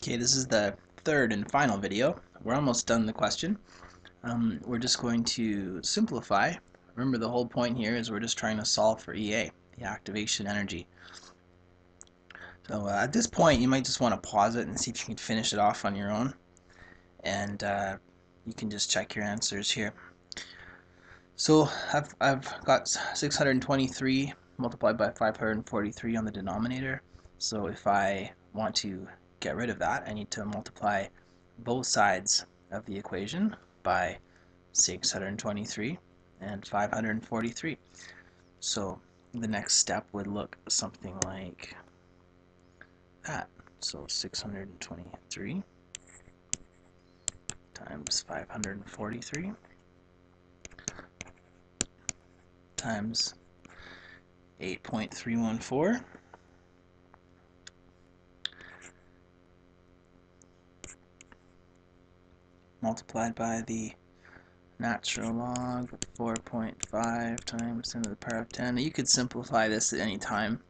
Okay, this is the third and final video. We're almost done the question. We're just going to simplify. Remember, the whole point here is we're just trying to solve for EA, the activation energy. So at this point, you might just want to pause it and see if you can finish it off on your own. And you can just check your answers here. So I've got 623 multiplied by 543 on the denominator. So if I want to get rid of that, I need to multiply both sides of the equation by 623 and 543. So the next step would look something like that. So 623 times 543 times 8.314 multiplied by the natural log of 4.5 times 10 to the power of 10. Now you could simplify this at any time.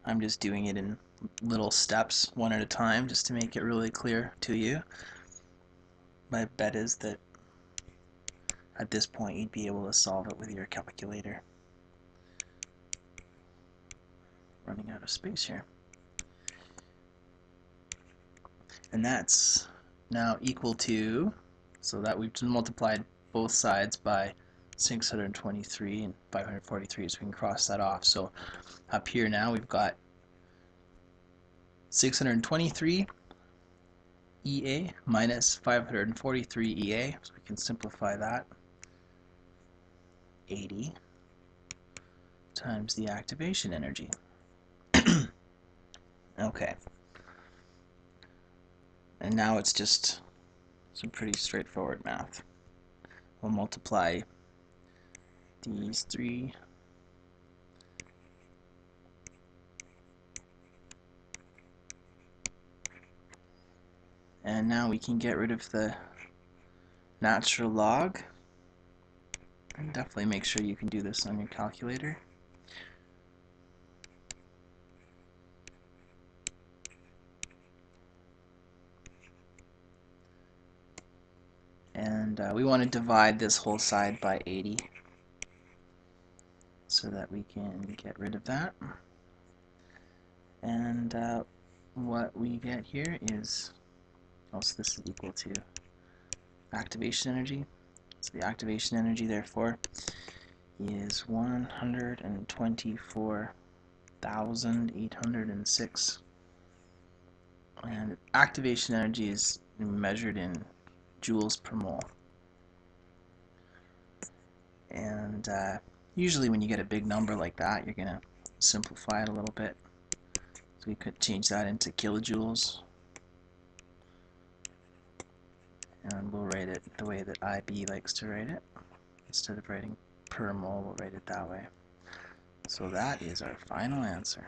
I'm just doing it in little steps, one at a time, just to make it really clear to you. My bet is that at this point you'd be able to solve it with your calculator. Running out of space here. And that's now equal to, so that we've multiplied both sides by 623 and 543, so we can cross that off. So up here now we've got 623 EA minus 543 EA, so we can simplify that. 80 times the activation energy. Okay. And now it's just some pretty straightforward math. We'll multiply these three and now we can get rid of the natural log. And definitely make sure you can do this on your calculator. And we want to divide this whole side by 80 so that we can get rid of that. And what we get here is, also this is equal to activation energy. So the activation energy therefore is 124,806. And activation energy is measured in joules per mole. And usually when you get a big number like that, you're going to simplify it a little bit. So we could change that into kilojoules. And we'll write it the way that IB likes to write it. Instead of writing per mole, we'll write it that way. So that is our final answer.